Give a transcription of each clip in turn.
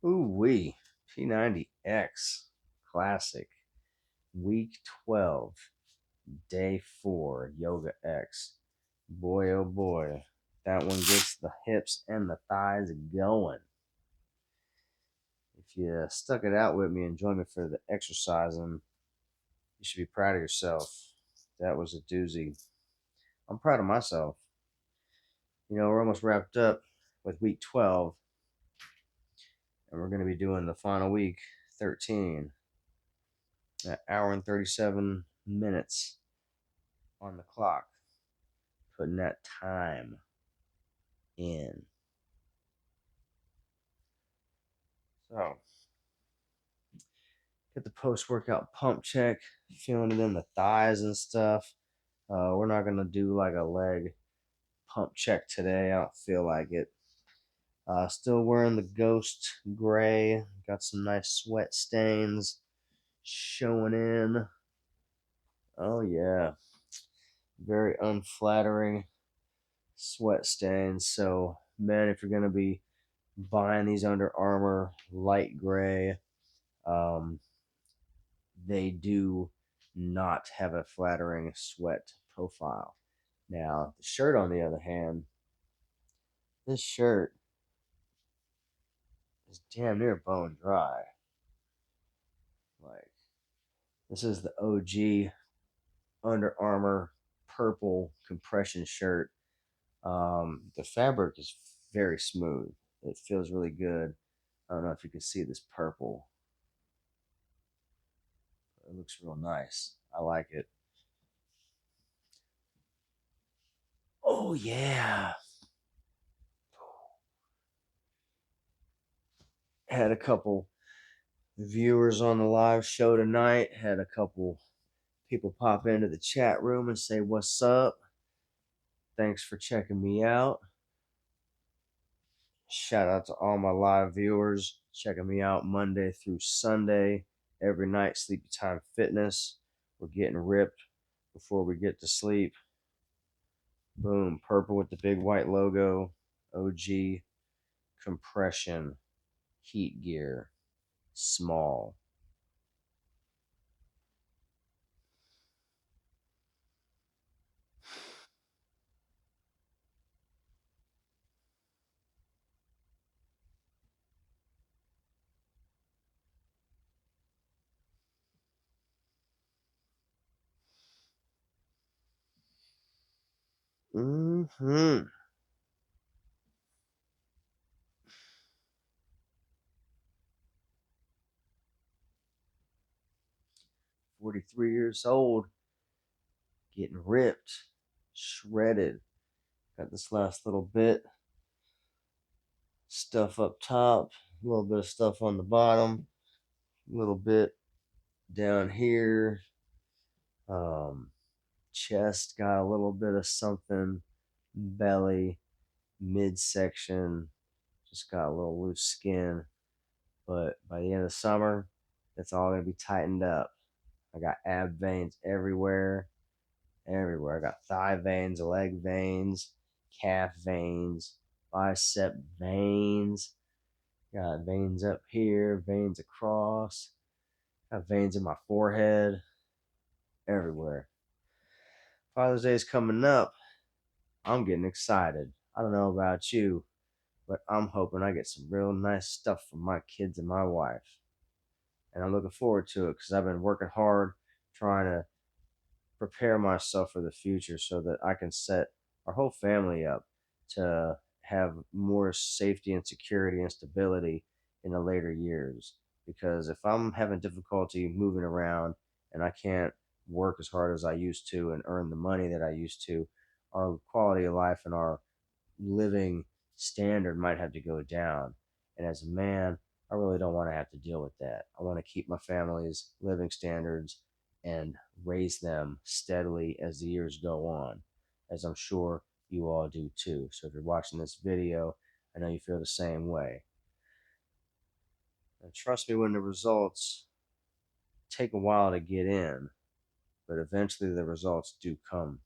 Ooh-wee. P90X. Classic. Week 12. Day 4. Yoga X. Boy, oh boy. That one gets the hips and the thighs going. If you stuck it out with me and joined me for the exercising, you should be proud of yourself. That was a doozy. I'm proud of myself. We're almost wrapped up with week 12, and we're going to be doing the final week, 13. An hour and 37 minutes on the clock, putting that time in. So, get the post workout pump check, feeling it in the thighs and stuff. We're not going to do like a leg pump check today. I don't feel like it. Still wearing the ghost gray. Got some nice sweat stains showing in. Oh, yeah. Very unflattering sweat stains. So, man, if you're going to be buying these Under Armour light gray, um, they do not have a flattering sweat profile. Now, the shirt, on the other hand, this shirt is damn near bone dry. Like, this is the OG Under Armour purple compression shirt. The fabric is very smooth. It feels really good. I don't know if you can see this purple. It looks real nice. I like it. Oh, yeah. Had a couple viewers on the live show tonight. Had a couple people pop into the chat room and say, "What's up? Thanks for checking me out." Shout out to all my live viewers checking me out Monday through Sunday. Every night, Sleepy Time Fitness. We're getting ripped before we get to sleep. Boom, purple with the big white logo. OG compression heat gear. Small. Mm-hmm. 43 years old, getting ripped, shredded. Got this last little bit, stuff up top, a little bit of stuff on the bottom, a little bit down here. Um, Chest got a little bit of something, belly, midsection, just got a little loose skin. But by the end of the summer, it's all gonna be tightened up. I got ab veins everywhere, everywhere. I got thigh veins, leg veins, calf veins, bicep veins. Got veins up here, veins across. Got veins in my forehead, everywhere. Father's Day is coming up. I'm getting excited. I don't know about you, but I'm hoping I get some real nice stuff for my kids and my wife. And I'm looking forward to it because I've been working hard trying to prepare myself for the future so that I can set our whole family up to have more safety and security and stability in the later years. Because if I'm having difficulty moving around and I can't work as hard as I used to and earn the money that I used to, our quality of life and our living standard might have to go down. And as a man, I really don't want to have to deal with that. I want to keep my family's living standards and raise them steadily as the years go on, as I'm sure you all do too. So if you're watching this video, I know you feel the same way. And trust me, when the results take a while to get in, but eventually the results do come.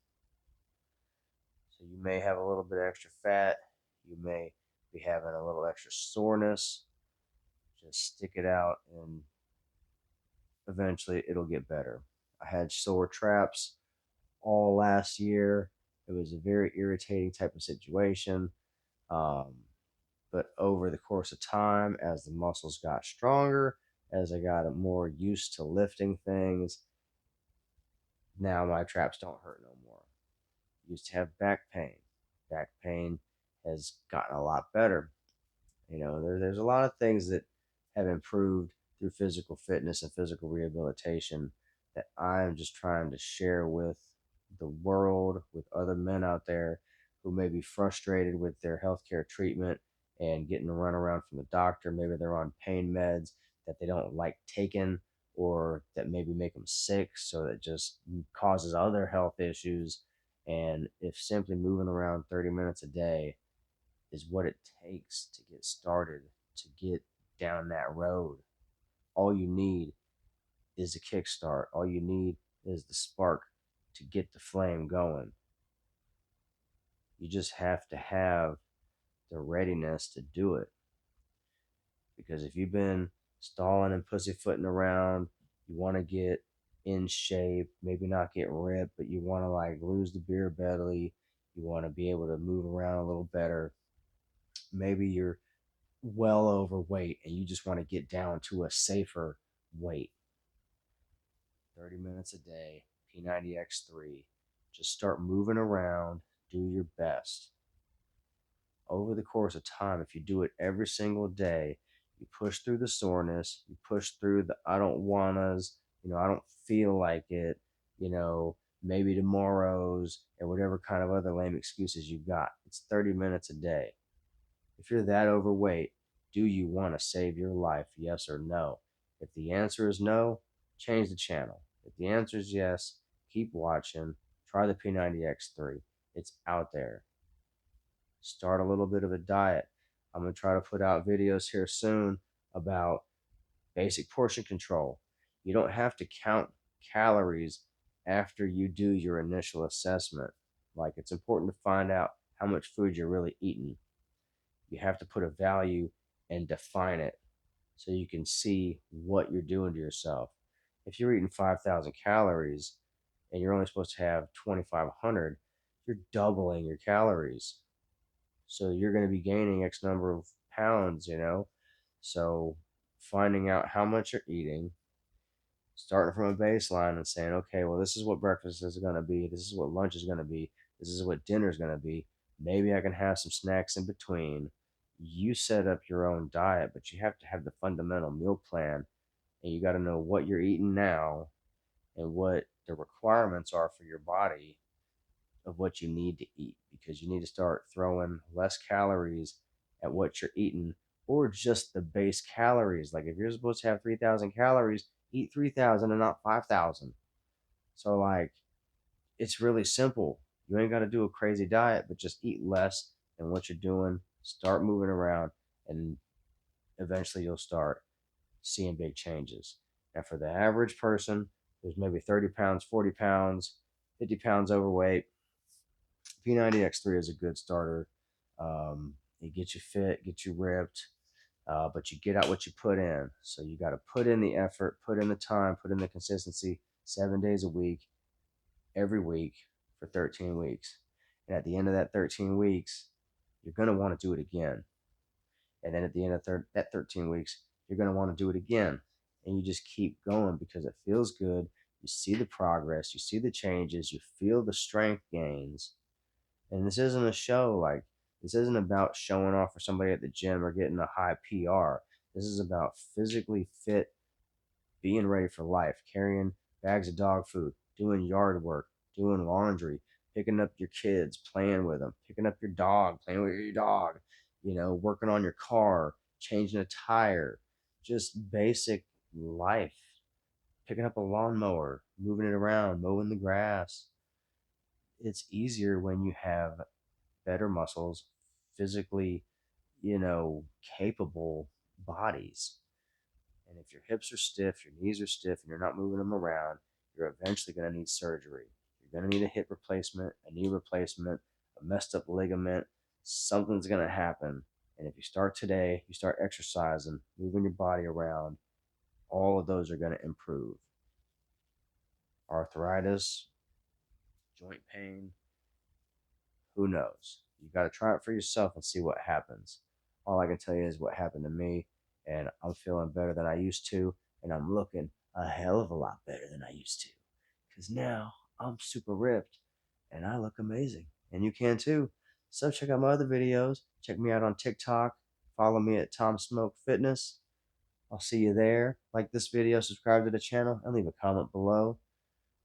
So you may have a little bit extra fat, you may be having a little extra soreness, Just stick it out and eventually it'll get better. I had sore traps all last year. It was a very irritating type of situation. Um, but over the course of time, as the muscles got stronger, as I got more used to lifting things, now my traps don't hurt no more. Used to have back pain. Back pain has gotten a lot better. There's a lot of things that have improved through physical fitness and physical rehabilitation that I'm just trying to share with the world, with other men out there who may be frustrated with their healthcare treatment and getting a runaround from the doctor. Maybe they're on pain meds that they don't like taking, or that maybe make them sick, so that just causes other health issues. And if simply moving around 30 minutes a day is what it takes to get started, to get down that road. All you need is a kickstart. All you need is the spark to get the flame going. You just have to have the readiness to do it. Because if you've been stalling and pussyfooting around, you want to get in shape, maybe not get ripped, but you want to like lose the beer belly, you want to be able to move around a little better. Maybe you're well overweight and you just want to get down to a safer weight. 30 minutes a day, P90X3. Just start moving around, do your best. Over the course of time, if you do it every single day, you push through the soreness, you push through the I don't wannas, I don't feel like it, maybe tomorrow's, and whatever kind of other lame excuses you've got. It's 30 minutes a day. If you're that overweight, do you want to save your life? Yes or no? If the answer is no, change the channel. If the answer is yes, keep watching. Try the P90X3. It's out there. Start a little bit of a diet. I'm going to try to put out videos here soon about basic portion control. You don't have to count calories after you do your initial assessment. Like, it's important to find out how much food you're really eating. You have to put a value and define it so you can see what you're doing to yourself. If you're eating 5,000 calories and you're only supposed to have 2,500, you're doubling your calories. So you're going to be gaining X number of pounds. So finding out how much you're eating, starting from a baseline and saying, okay, well, this is what breakfast is going to be. This is what lunch is going to be. This is what dinner is going to be. Maybe I can have some snacks in between. You set up your own diet, but you have to have the fundamental meal plan, and you got to know what you're eating now and what the requirements are for your body of what you need to eat, because you need to start throwing less calories at what you're eating, or just the base calories. Like, if you're supposed to have 3,000 calories, eat 3,000 and not 5,000. So, like, it's really simple. You ain't got to do a crazy diet, but just eat less than what you're doing. Start moving around, and eventually you'll start seeing big changes. Now, for the average person who's maybe 30 pounds, 40 pounds, 50 pounds overweight, P90X3 is a good starter. It gets you fit, gets you ripped, but you get out what you put in. So you got to put in the effort, put in the time, put in the consistency, 7 days a week, every week for 13 weeks. And at the end of that 13 weeks, you're going to want to do it again. And then at the end of that 13 weeks, you're going to want to do it again. And you just keep going because it feels good. You see the progress, you see the changes, you feel the strength gains. And this isn't a show. Like, this isn't about showing off for somebody at the gym or getting a high PR. This is about physically fit, being ready for life, carrying bags of dog food, doing yard work, doing laundry, picking up your kids, playing with them, picking up your dog, playing with your dog, working on your car, changing a tire, just basic life, picking up a lawnmower, moving it around, mowing the grass. It's easier when you have better muscles, physically, capable bodies. And if your hips are stiff, your knees are stiff, and you're not moving them around, you're eventually going to need surgery. You're going to need a hip replacement, a knee replacement, a messed up ligament. Something's going to happen. And if you start today, you start exercising, moving your body around, all of those are going to improve. Arthritis, joint pain, who knows? You got to try it for yourself and see what happens. All I can tell you is what happened to me, and I'm feeling better than I used to, and I'm looking a hell of a lot better than I used to. Because now I'm super ripped, and I look amazing. And you can too. So check out my other videos. Check me out on TikTok. Follow me at Tom Smoke Fitness. I'll see you there. Like this video, subscribe to the channel, and leave a comment below.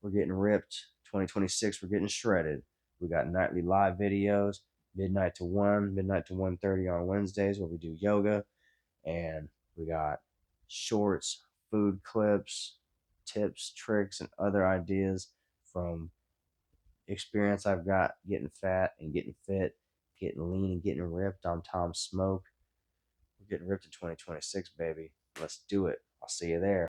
We're getting ripped. 2026, we're getting shredded. We got nightly live videos, midnight to 1, midnight to 1:30 on Wednesdays where we do yoga. And we got shorts, food clips, tips, tricks, and other ideas from experience I've got getting fat and getting fit, getting lean and getting ripped. I'm Tom Smoke. We're getting ripped in 2026, baby. Let's do it. I'll see you there.